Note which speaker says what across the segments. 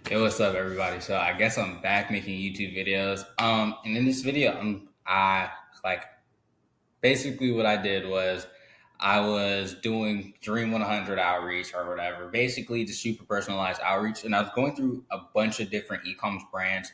Speaker 1: Hey, what's up, everybody? So I guess I'm back making YouTube videos. And in this video, I like basically what I did was I was doing Dream 100 outreach or whatever, basically just super personalized outreach, and I was going through a bunch of different e-commerce brands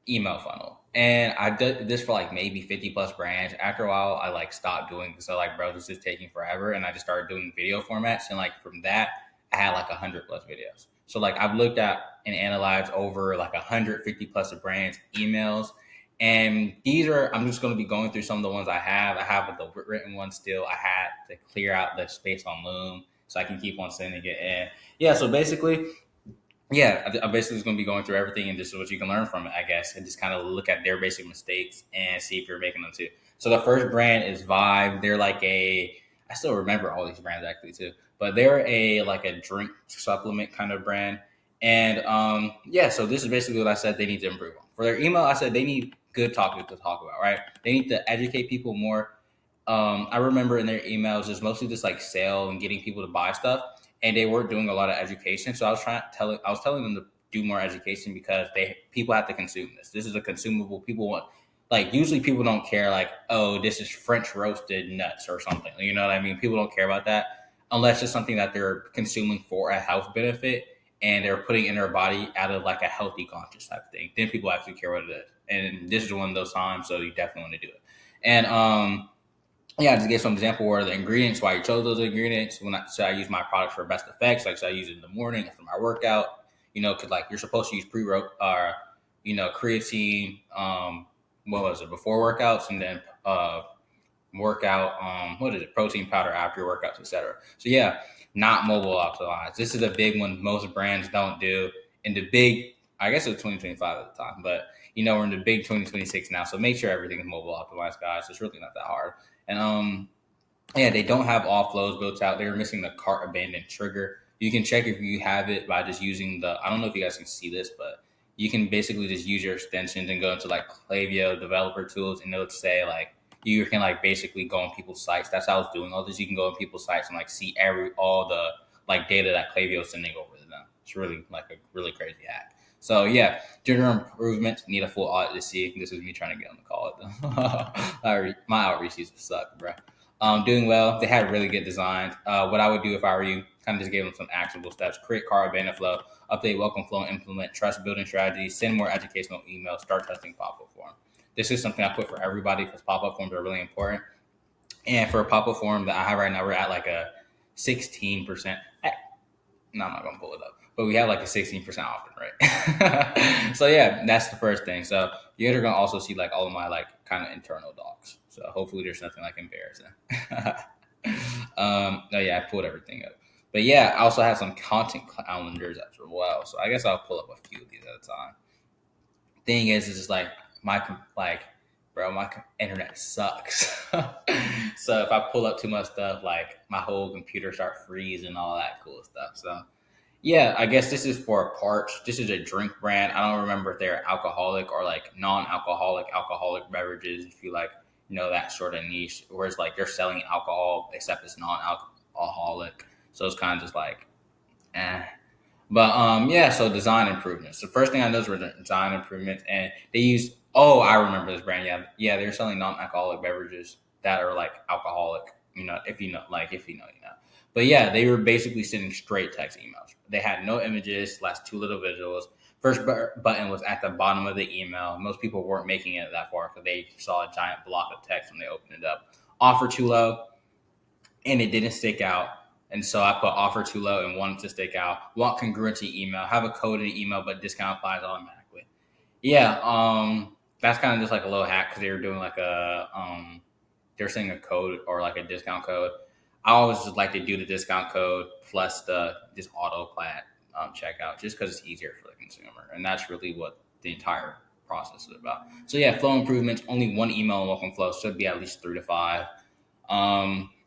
Speaker 1: email funnel. And I did this for like maybe 50 plus brands. After a while, I like stopped doing because I like, bro, this is taking forever. And I just started doing video formats. And like from that, I had like 100 plus videos. So like I've looked at and analyzed over like 150 plus of brands emails. And these are, I'm just going to be going through some of the ones I have. I have the written ones still. I had to clear out the space on Loom so I can keep on sending it. And yeah, so basically, yeah, I basically is going to be going through everything, and this is what you can learn from it, I guess, and just kind of look at their basic mistakes and see if you're making them too. So the first brand is Vibe. They're like I still remember all these brands actually too, but they're like a drink supplement kind of brand. And yeah, so this is basically what I said they need to improve on. For their email, I said they need good topics to talk about, right? They need to educate people more. I remember in their emails, it's mostly just like sale and getting people to buy stuff, and they weren't doing a lot of education. So I was telling them to do more education because people have to consume this. This is a consumable. People want, like, usually people don't care, like, oh, this is French roasted nuts or something. You know what I mean? People don't care about that unless it's something that they're consuming for a health benefit and they're putting in their body out of like a healthy conscious type of thing. Then people actually care what it is. And this is one of those times, so you definitely want to do it. And yeah, to give some example where the ingredients, why you chose those ingredients. Should I use my products for best effects? Like, should I use it in the morning after my workout? Because like you're supposed to use creatine. What was it before workouts, and then workout. What is it? Protein powder after your workouts, etc. So yeah, not mobile optimized. This is a big one. Most brands don't do. In the big, I guess it was 2025 at the time, but we're in the big 2026 now. So make sure everything is mobile optimized, guys. It's really not that hard. And yeah, they don't have all flows built out. They're missing the cart abandoned trigger. You can check if you have it by just using I don't know if you guys can see this, but you can basically just use your extensions and go into like Klaviyo developer tools, and it'll say like you can like basically go on people's sites. That's how I was doing all this. You can go on people's sites and like see all the like data that Klaviyo is sending over to them. It's really like a really crazy hack. So yeah, general improvements need a full audit to see. This is me trying to get on the call. My outreach used to suck, bro. Doing well. They had really good designs. What I would do if I were you, kind of just give them some actionable steps. Create car abandon flow, update welcome flow, and implement trust building strategies. Send more educational emails. Start testing pop-up form. This is something I put for everybody because pop-up forms are really important. And for a pop-up form that I have right now, we're at like a 16%. No, I'm not gonna pull it up, but we have like a 16% often, right? So yeah, that's the first thing. So you're gonna also see like all of my like kind of internal docs. So hopefully there's nothing like embarrassing. No, yeah, I pulled everything up. But yeah, I also have some content calendars as well. So I guess I'll pull up a few of these at a time. Thing is just like bro, my internet sucks. So if I pull up too much stuff, like my whole computer start freezing and all that cool stuff. So yeah, I guess this is for Parch. This is a drink brand. I don't remember if they're alcoholic or like alcoholic beverages. If you like, that sort of niche, whereas like they're selling alcohol except it's non-alcoholic. So it's kind of just like, eh. But yeah. So design improvements. The first thing I noticed were the design improvements, and they used. Oh, I remember this brand. Yeah, yeah. They're selling non-alcoholic beverages that are like alcoholic. If you know, you know. But yeah, they were basically sending straight text emails. They had no images, last two little visuals. First button was at the bottom of the email. Most people weren't making it that far because they saw a giant block of text when they opened it up. Offer too low, and it didn't stick out. And so I put offer too low and wanted to stick out. Want congruency email. Have a code in the email, but discount applies automatically. Yeah, that's kind of just like a little hack because they were doing like they're saying a code or like a discount code. I always just like to do the discount code plus the this auto plat checkout just because it's easier for the consumer, and that's really what the entire process is about. So yeah, flow improvements. Only one email in welcome flow should be at least 3 to 5.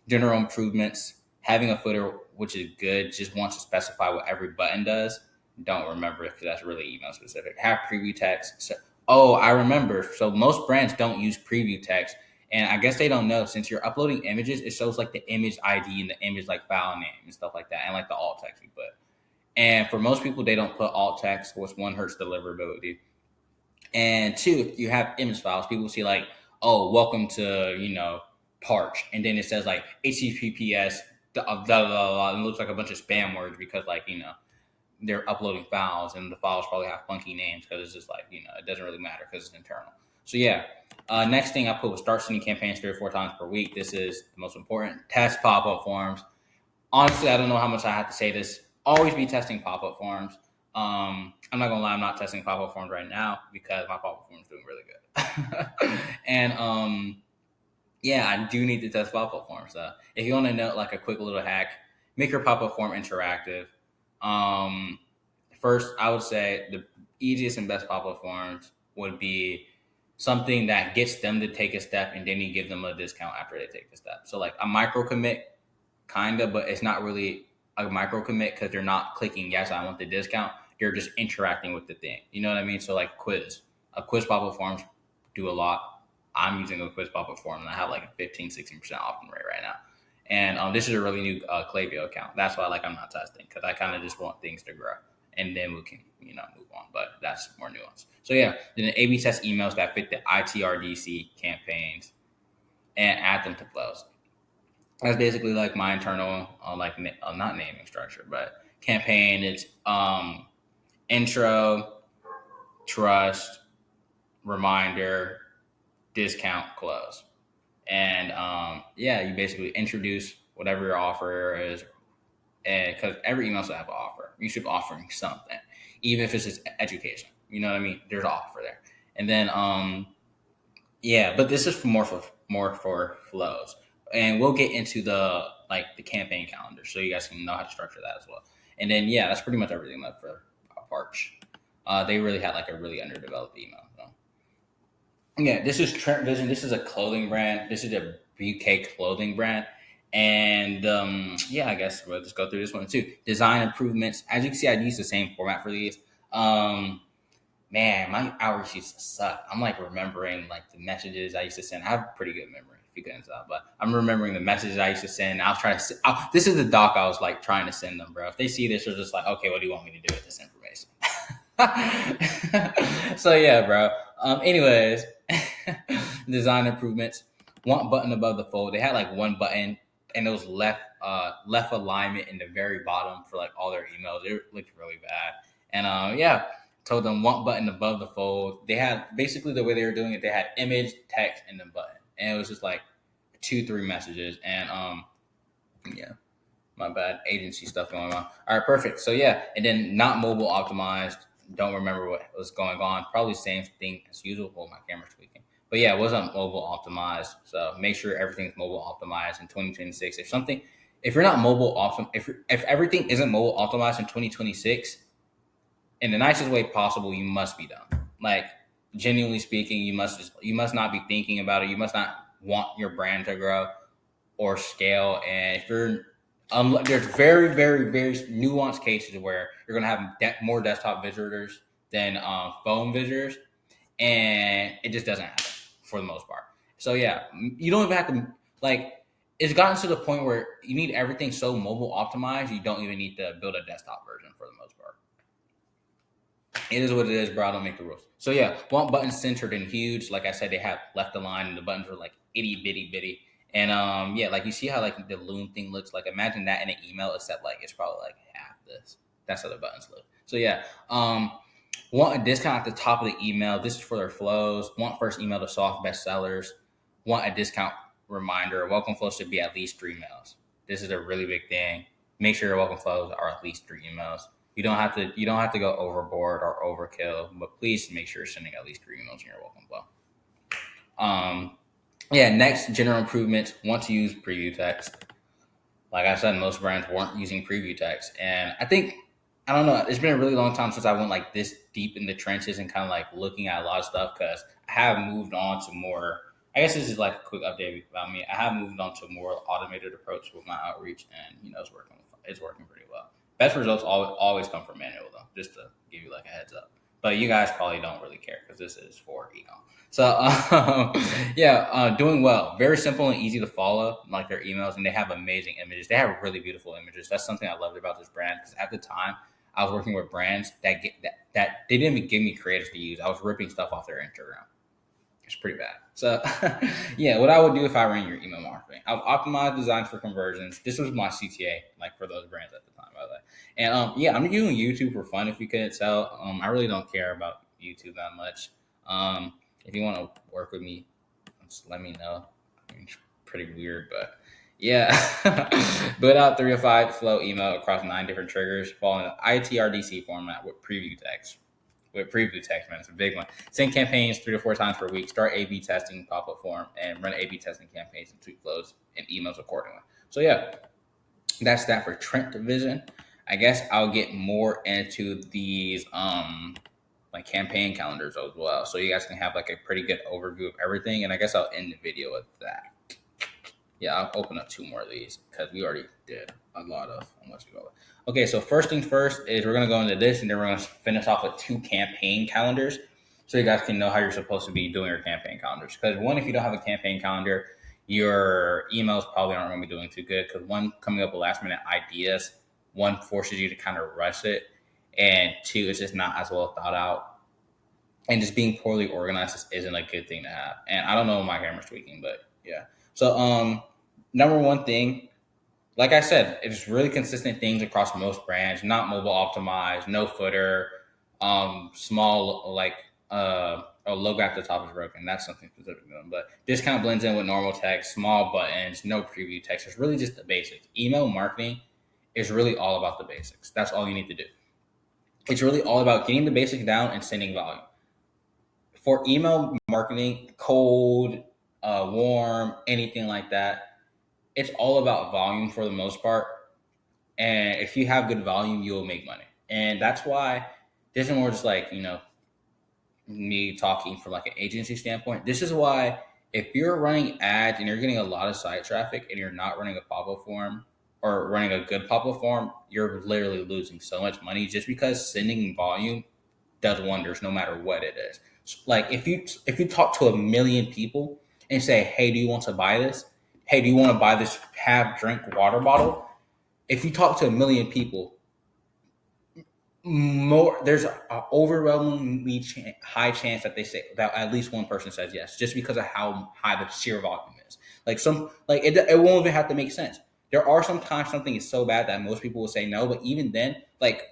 Speaker 1: General improvements. Having a footer which is good, just wants to specify what every button does. Don't remember it because that's really email specific. Have preview text. So, oh, I remember. So most brands don't use preview text. And I guess they don't know since you're uploading images, it shows like the image ID and the image like file name and stuff like that, and like the alt text you put. And for most people, they don't put alt text, which one hurts deliverability. And two, if you have image files, people see like, oh, welcome to, Parch. And then it says like HTTPS, blah, blah, blah, and it looks like a bunch of spam words because like, they're uploading files and the files probably have funky names because it's just like, it doesn't really matter because it's internal. So yeah. Next thing I put was start sending campaigns 3 or 4 times per week. This is the most important. Test pop-up forms. Honestly, I don't know how much I have to say this. Always be testing pop-up forms. I'm not gonna lie, I'm not testing pop-up forms right now because my pop-up form is doing really good. And yeah, I do need to test pop-up forms. If you want to know like a quick little hack, make your pop-up form interactive. First, I would say the easiest and best pop-up forms would be something that gets them to take a step, and then you give them a discount after they take the step. So like a micro commit, kind of, but it's not really a micro commit because they're not clicking yes, I want the discount. They're just interacting with the thing. You know what I mean? So like a quiz pop-up forms do a lot. I'm using a quiz pop-up form and I have like a 15-16% opt-in rate right now. And this is a really new Klaviyo account. That's why like I'm not testing because I kind of just want things to grow and then we can move on. But that's more nuance. So yeah, then A/B test emails that fit the ITRDC campaigns and add them to flows. That's basically like my internal not naming structure, but campaign. It's intro, trust, reminder, discount, close. And yeah, you basically introduce whatever your offer is, and because every email should have an offer, you should be offering something, even if it's just education. You know what I mean? There's an offer there, and then yeah, but this is more for flows, and we'll get into the campaign calendar, so you guys can know how to structure that as well. And then yeah, that's pretty much everything left for Parch. They really had like a really underdeveloped email. So. Yeah, this is Trent Vision. This is a clothing brand. This is a BK clothing brand. And yeah, I guess we'll just go through this one too. Design improvements. As you can see, I use the same format for these. Man, my hours used to suck. I'm like remembering like the messages I used to send. I have pretty good memory if you couldn't tell, but I'm remembering the messages I used to send. I was trying to. This is the doc I was like trying to send them, bro. If they see this, they're just like, okay, what do you want me to do with this information? So yeah, bro. Anyways, design improvements. Want button above the fold. They had like one button, and it was left alignment in the very bottom for like all their emails. It looked really bad. And yeah, told them want button above the fold. They had basically the way they were doing it. They had image, text, and then button, and it was just like 2-3 messages. And yeah, my bad, agency stuff going on. All right, perfect. So yeah, and then not mobile optimized. Don't remember what was going on. Probably same thing as usual. Oh, my camera's tweaking. But yeah, it wasn't mobile optimized. So make sure everything's mobile optimized in 2026. If you're not mobile optim, if everything isn't mobile optimized in 2026, in the nicest way possible, you must be done. Like genuinely speaking, you must not be thinking about it. You must not want your brand to grow or scale. And if you're there's very, very, very nuanced cases where you're going to have more desktop visitors than phone visitors, and it just doesn't happen for the most part. So yeah, you don't even have to like. It's gotten to the point where you need everything so mobile optimized, you don't even need to build a desktop version for the most part. It is what it is, bro. I don't make the rules. So yeah, want buttons centered and huge. Like I said, they have left align, and the buttons are like itty bitty bitty. And yeah, like you see how like the loom thing looks like. Imagine that in an email, except like it's probably like half this. That's how the buttons look. So yeah, want a discount at the top of the email. This is for their flows. Want first email to soft bestsellers. Want a discount reminder. Welcome flows should be at least 3 emails. This is a really big thing. Make sure your welcome flows are at least 3 emails. You don't have to go overboard or overkill, but please make sure you're sending at least 3 emails in your welcome flow. Yeah, next, general improvements. Want to use preview text. Like I said, most brands weren't using preview text. And I don't know, it's been a really long time since I went like this deep in the trenches and kind of like looking at a lot of stuff because I have moved on to more, I guess this is like a quick update about me. I have moved on to a more automated approach with my outreach and, it's working pretty well. Best results always come from manual though, just to give you like a heads up. But you guys probably don't really care because this is for ecom. So yeah, doing well. Very simple and easy to follow, like their emails, and they have amazing images. They have really beautiful images. That's something I loved about this brand because at the time I was working with brands that they didn't even give me creatives to use. I was ripping stuff off their Instagram. It's pretty bad. So, yeah, what I would do if I ran your email marketing, I would optimize design for conversions. This was my CTA, like for those brands at the time, by the way. And yeah, I'm doing YouTube for fun. If you couldn't tell, I really don't care about YouTube that much. If you want to work with me, just let me know. I mean, it's pretty weird, but yeah. Build out 3 to 5 flow email across 9 different triggers, following the ITRDC format with preview text. With preview text, man, it's a big one. Send campaigns 3 to 4 times per week. Start A/B testing pop-up form and run A/B testing campaigns and tweak flows and emails accordingly. So yeah, that's that for Trent division. I guess I'll get more into these like campaign calendars as well, so you guys can have like a pretty good overview of everything. And I guess I'll end the video with that. Yeah, I'll open up 2 more of these because we already did a lot of unless you go. Okay, so first thing first is we're gonna go into this, and then we're gonna finish off with 2 campaign calendars, so you guys can know how you're supposed to be doing your campaign calendars. Because one, if you don't have a campaign calendar, your emails probably aren't gonna be doing too good. Because one, coming up with last minute ideas, one forces you to kind of rush it, and 2, it's just not as well thought out. And just being poorly organized just isn't a good thing to have. And I don't know if my camera's tweaking, but yeah. So number one thing, like I said, it's really consistent things across most brands, not mobile optimized, no footer, small like a logo at the top is broken. That's something specific to them. But this kind of blends in with normal text, small buttons, no preview text. It's really just the basics. Email marketing is really all about the basics. That's all you need to do. It's really all about getting the basics down and sending volume. For email marketing, cold, warm, anything like that, it's all about volume for the most part. And if you have good volume, you will make money. And that's why this is more just like, me talking from like an agency standpoint. This is why if you're running ads and you're getting a lot of site traffic and you're not running a pop-up form or running a good pop-up form, you're literally losing so much money just because sending volume does wonders no matter what it is. Like if you talk to 1 million people and say, hey, do you want to buy this? Hey, do you want to buy this half drink water bottle? If you talk to 1 million people, there's an overwhelmingly high chance that they say that at least one person says yes, just because of how high the sheer volume is. Like it won't even have to make sense. There are sometimes something is so bad that most people will say no, but even then, like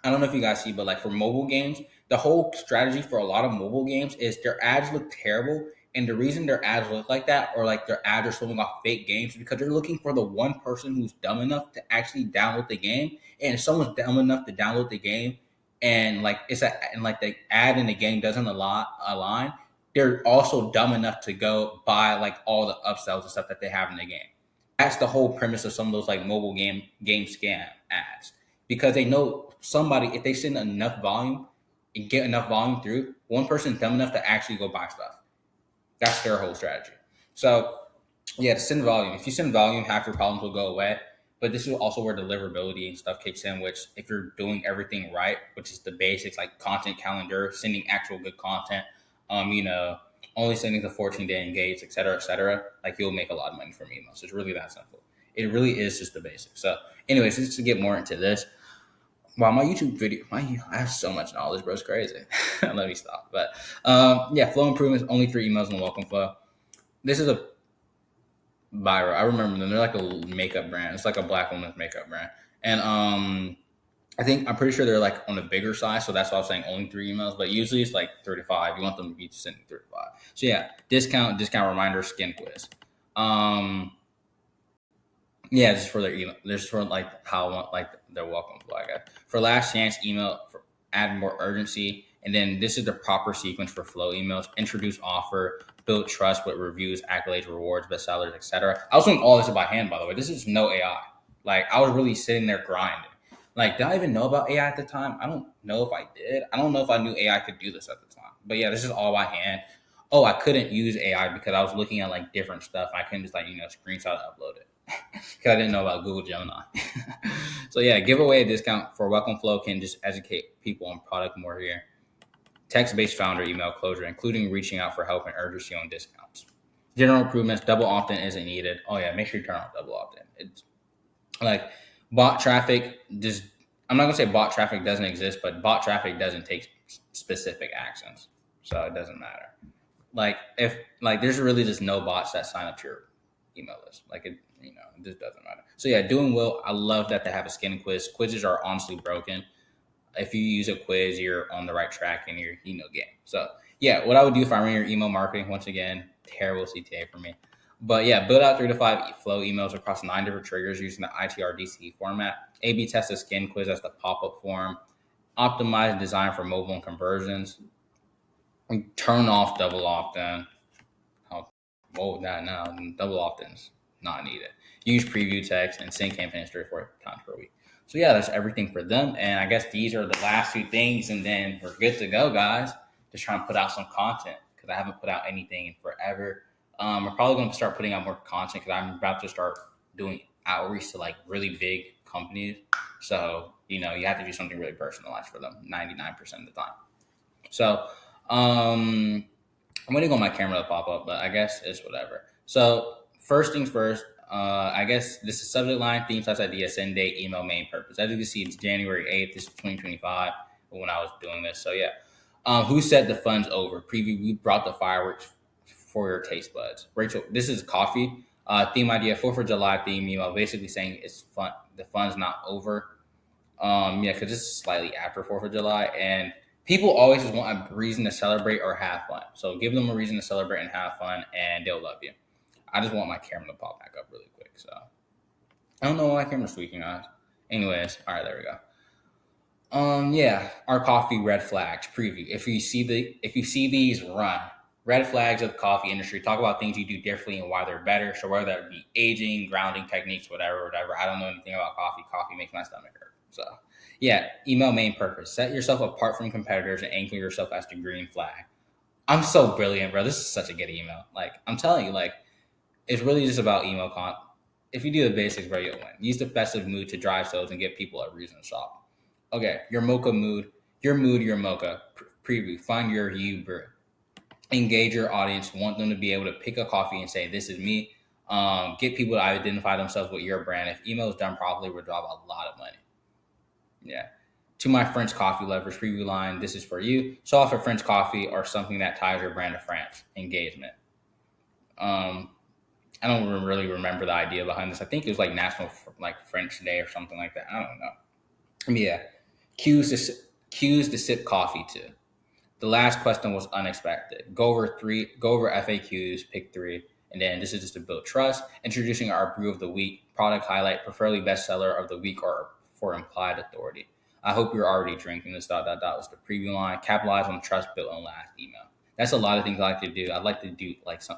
Speaker 1: I don't know if you guys see, but like for mobile games, the whole strategy for a lot of mobile games is their ads look terrible. And the reason their ads look like that, or like their ads are showing off fake games, is because they're looking for the one person who's dumb enough to actually download the game. And if someone's dumb enough to download the game, and like the ad in the game doesn't align, they're also dumb enough to go buy like all the upsells and stuff that they have in the game. That's the whole premise of some of those like mobile game scam ads, because they know somebody, if they send enough volume and get enough volume through, one person dumb enough to actually go buy stuff. That's their whole strategy. So yeah, to send volume. If you send volume, half your problems will go away. But this is also where deliverability and stuff kicks in, which if you're doing everything right, which is the basics like content calendar, sending actual good content, only sending the 14-day engage, et cetera, like you'll make a lot of money from email. So it's really that simple. It really is just the basics. So anyways, just to get more into this, wow, my YouTube video, I have so much knowledge, bro. It's crazy. Let me stop. But yeah, flow improvements, only 3 emails in the welcome flow. This is a Byra. I remember them. They're like a makeup brand. It's like a black woman's makeup brand. And I'm pretty sure they're like on the bigger size. So that's why I was saying only 3 emails. But usually it's like 3 to 5. You want them to be sending 3 to 5. So yeah, discount reminder, skin quiz. Yeah, just for their email. Just for like how I want like their welcome flow, I guess. For last chance email, add more urgency. And then this is the proper sequence for flow emails. Introduce offer, build trust with reviews, accolades, rewards, bestsellers, etc. I was doing all this by hand, by the way. This is no AI. Like I was really sitting there grinding. Like, did I even know about AI at the time? I don't know if I did. I don't know if I knew AI could do this at the time. But yeah, this is all by hand. Oh, I couldn't use AI because I was looking at like different stuff. I couldn't just like, screenshot and upload it because I didn't know about Google Gemini. So yeah, give away a discount for Welcome Flow can just educate people on product more here. Text-based founder email closure, including reaching out for help and urgency on discounts. General improvements, double opt-in isn't needed. Oh yeah, make sure you turn on double opt-in. It's like bot traffic, just I'm not gonna say bot traffic doesn't exist, but bot traffic doesn't take specific actions, so it doesn't matter. Like if like there's really just no bots that sign up to your email list. Like it just doesn't matter. So yeah, doing well. I love that they have a skin quiz. Quizzes are honestly broken. If you use a quiz, you're on the right track in your email game. So yeah, what I would do if I ran your email marketing, once again, terrible CTA for me. But yeah, build out 3 to 5 flow emails across 9 different triggers using the ITRDC format. A/B test a skin quiz as the pop-up form. Optimize and design for mobile and conversions. And turn off double opt-in. I'll roll with that now. Double opt-ins not needed. Use preview text and send campaigns 3 or 4 times per week. So yeah, that's everything for them. And I guess these are the last 2 things, and then we're good to go, guys. Just trying to put out some content because I haven't put out anything in forever. We're probably going to start putting out more content because I'm about to start doing outreach to like really big companies. So you have to do something really personalized for them 99% of the time. So I'm waiting on my camera to pop up, but I guess it's whatever. So first things first, I guess this is subject line, theme size idea, send date, email, main purpose. As you can see, it's January 8th. This is 2025 when I was doing this. So yeah. Who said the fun's over? Preview, we brought the fireworks for your taste buds. Rachel, this is coffee. Theme idea, 4th of July theme email, basically saying it's fun. The fun's not over. Yeah, because this is slightly after 4th of July. And people always just want a reason to celebrate or have fun. So give them a reason to celebrate and have fun, and they'll love you. I just want my camera to pop back up really quick. So I don't know why my camera's tweaking, guys. Anyways, all right, there we go. Yeah, our coffee red flags preview. If you see these, run. Red flags of the coffee industry. Talk about things you do differently and why they're better. So whether that be aging, grounding techniques, whatever. I don't know anything about coffee. Coffee makes my stomach hurt. So yeah, email main purpose. Set yourself apart from competitors and anchor yourself as the green flag. I'm so brilliant, bro. This is such a good email. Like I'm telling you, like it's really just about email con. If you do the basics, bro, you'll win. Use the festive mood to drive sales and give people a reason to shop. Okay, your mocha mood, your mocha preview. Find your you brew. Engage your audience. Want them to be able to pick a coffee and say, "This is me." Get people to identify themselves with your brand. If email is done properly, we'll drop a lot of money. Yeah. To my French coffee lovers, preview line. This is for you. So offer French coffee or something that ties your brand to France. Engagement. Um, I don't really remember the idea behind this. I think it was like National French Day or something like that. I don't know. Yeah. Cues to sip coffee to. The last question was unexpected. Go over FAQs, pick 3, and then this is just to build trust. Introducing our brew of the week, product highlight, preferably bestseller of the week or for implied authority. I hope you're already drinking this. Was the preview line. Capitalize on trust built on last email. That's a lot of things I like to do. I'd like to do like some.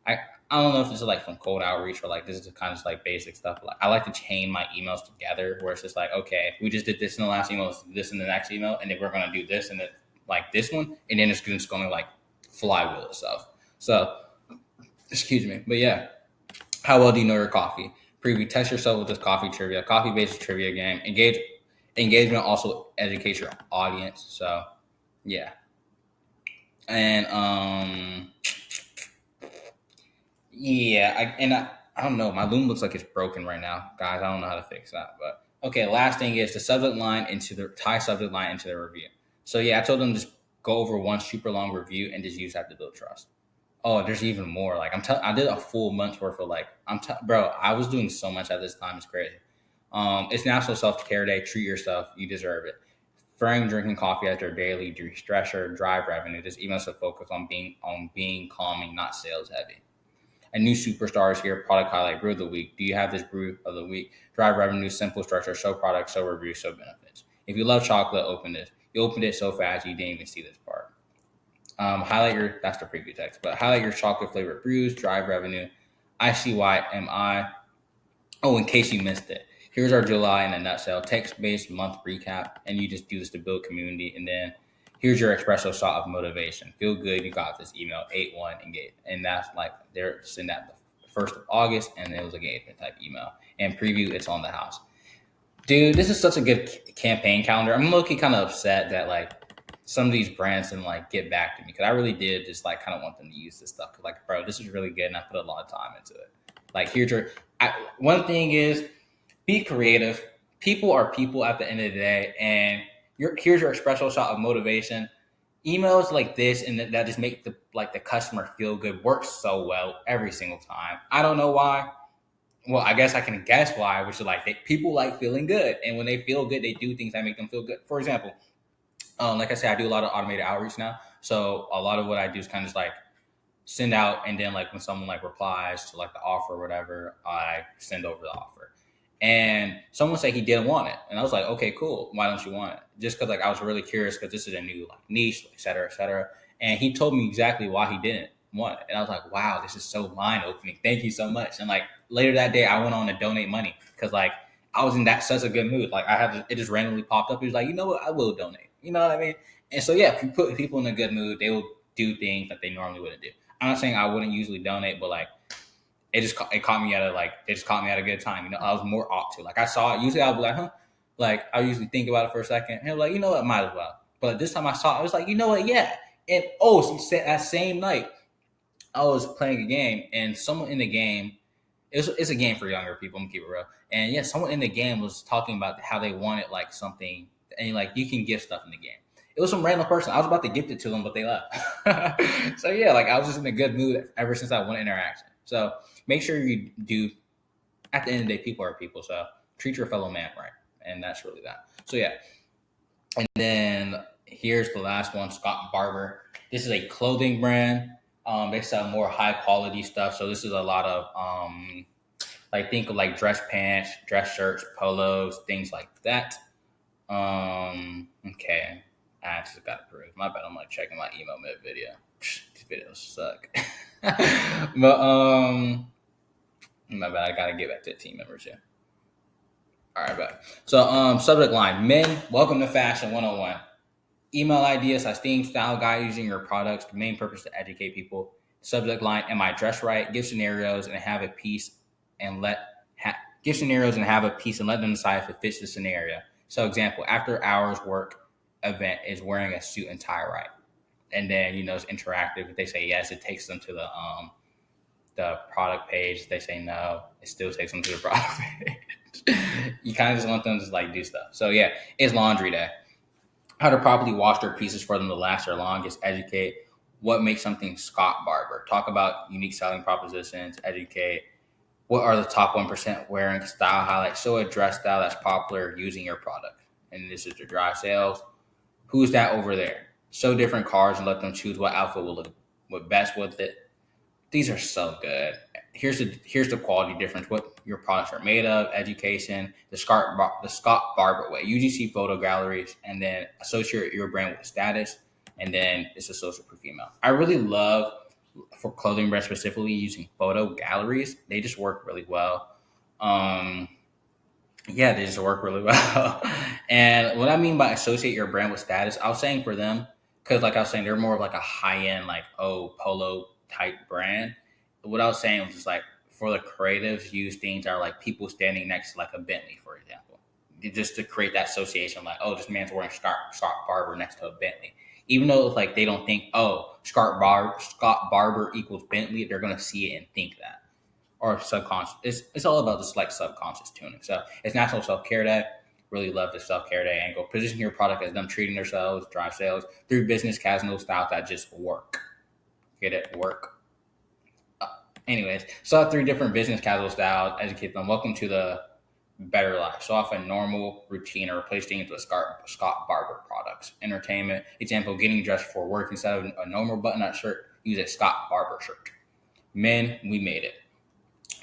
Speaker 1: I don't know if this is like from cold outreach or like this is kind of just like basic stuff. But like I like to chain my emails together where it's just like, okay, we just did this in the last email, let's do this in the next email, and then we're gonna do this and then like this one, and then it's just gonna like flywheel itself. So excuse me. But yeah. How well do you know your coffee? Preview, test yourself with this coffee trivia, coffee based trivia game. Engagement also educates your audience. So yeah. And yeah, I don't know. My Loom looks like it's broken right now, guys. I don't know how to fix that. But okay, last thing is the subject line into the tie subject line into the review. So yeah, I told them just go over one super long review and just use that to build trust. Oh, there's even more. Like I did a full month's worth of like bro. I was doing so much at this time. It's crazy. It's National Self Care Day. Treat yourself. You deserve it. Preferring drinking coffee as your daily stressor, drive revenue. This email should focus on being calming, not sales heavy. A new superstars here, product highlight, brew of the week. Do you have this brew of the week? Drive revenue, simple structure, show product, show review, show benefits. If you love chocolate, open this. You opened it so fast you didn't even see this part. That's the preview text, but highlight your chocolate flavored brews, drive revenue. ICYMI. Oh, in case you missed it, here's our July in a nutshell, text-based month recap, and you just do this to build community, and then here's your espresso shot of motivation. Feel good, you got this email, 8-1, engage. And that's like, they're sending that the 1st of August, and it was engagement type email. And preview, it's on the house. Dude, this is such a good campaign calendar. I'm looking kind of upset that like some of these brands didn't like get back to me because I really did just like kind of want them to use this stuff. Like, bro, this is really good, and I put a lot of time into it. Like, one thing is be creative. people are people at the end of the day, and here's your special shot of motivation. Emails like this and that just make the customer feel good works so well every single time. I don't know why. Well, I guess I can guess why, which is like people like feeling good, and when they feel good, they do things that make them feel good. For example, like I said, I do a lot of automated outreach now, so a lot of what I do is kind of just like send out, and then like when someone like replies to like the offer or whatever, I send over the offer. And someone said he didn't want it, and I was like, okay, cool. Why don't you want it? Just because like I was really curious because this is a new like niche, et cetera, et cetera. And he told me exactly why he didn't want it, and I was like, wow, this is so mind opening. Thank you so much. And like later that day, I went on to donate money because like I was in that such a good mood. Like it just randomly popped up. He was like, you know what, I will donate. You know what I mean? And so yeah, if you put people in a good mood, they will do things that they normally wouldn't do. I'm not saying I wouldn't usually donate, but like it caught me at a like it just caught me at a good time. You know, I was more ought to. Like I saw it. Usually I'll be like, huh? Like I usually think about it for a second, and I'm like, you know what, might as well. But this time I saw it, I was like, you know what, yeah. And that same night I was playing a game, and someone in the game, it's a game for younger people. I'm gonna keep it real. And yeah, someone in the game was talking about how they wanted like something, and like you can gift stuff in the game. It was some random person. I was about to gift it to them, but they left. So yeah, like I was just in a good mood ever since that one interaction. So make sure you do. At the end of the day, people are people. So treat your fellow man right, and that's really that. So yeah, and then here's the last one, Scott Barber. This is a clothing brand. They sell more high quality stuff. So this is a lot of like think of like dress pants, dress shirts, polos, things like that. Okay. I just got approved. My bad. I'm like checking my email mid video. These videos suck. But my bad. I gotta get back to the team members here. All right, bad. So subject line: Men, welcome to Fashion 101. Email ideas as theme style guide using your products. The main purpose to educate people. Subject line: Am I dressed right? Give scenarios and have a piece and give scenarios and have a piece and let them decide if it fits the scenario. So example: after hours work event is wearing a suit and tie, right? And then it's interactive. If they say yes, it takes them to the product page. If they say no, it still takes them to the product page. You kind of just want them to just like do stuff. So yeah, it's laundry day. How to properly wash their pieces for them to last their longest. Educate. What makes something Scott Barber? Talk about unique selling propositions. Educate. What are the top 1% wearing style highlights? Show a dress style that's popular using your product. And this is to drive sales. Who's that over there? Show different cards and let them choose what outfit will look best with it. These are so good. Here's the quality difference. What your products are made of. Education. The Scott Barber way. UGC photo galleries, and then associate your brand with status, and then it's a social proof email. I really love for clothing brands specifically using photo galleries. They just work really well. Yeah, they just work really well. And what I mean by associate your brand with status, I was saying for them, because like I was saying, they're more of like a high end, like polo type brand. What I was saying was just like for the creatives, use things that are like people standing next to like a Bentley, for example, just to create that association. Like, oh, this man's wearing Scott Barber next to a Bentley. Even though it's like they don't think, oh, Scott Barber equals Bentley, they're gonna see it and think that. Or subconscious. It's all about this like subconscious tuning. So it's National Self Care Day. Really love the Self Care Day angle. Position your product as them treating themselves, drive sales through business casual styles that just work. Get it? Work. Anyways, so 3 different business casual styles. Educate them. Welcome to the better life. So often normal routine or replace things with Scott Barber products. Entertainment. Example: getting dressed for work instead of a normal button-up shirt. Use a Scott Barber shirt. Men, we made it.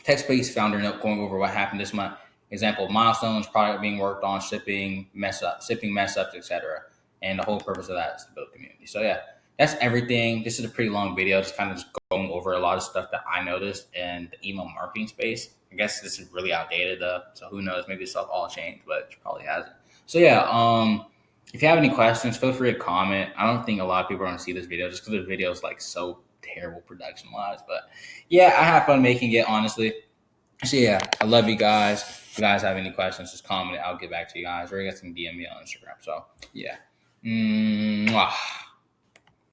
Speaker 1: Text-based founder note going over what happened this month. Example: milestones, product being worked on, shipping mess ups, etc. And the whole purpose of that is to build community. So yeah, that's everything. This is a pretty long video, just kind of just going over a lot of stuff that I noticed in the email marketing space. I guess this is really outdated though, so who knows? Maybe this stuff all changed, but it probably hasn't. So yeah, if you have any questions, feel free to comment. I don't think a lot of people are going to see this video just because the video is like so terrible production wise, but yeah, I have fun making it, honestly. So yeah, I love you guys. If you guys have any questions, just comment it. I'll get back to you guys, or you guys can DM me on Instagram. So yeah. Mwah.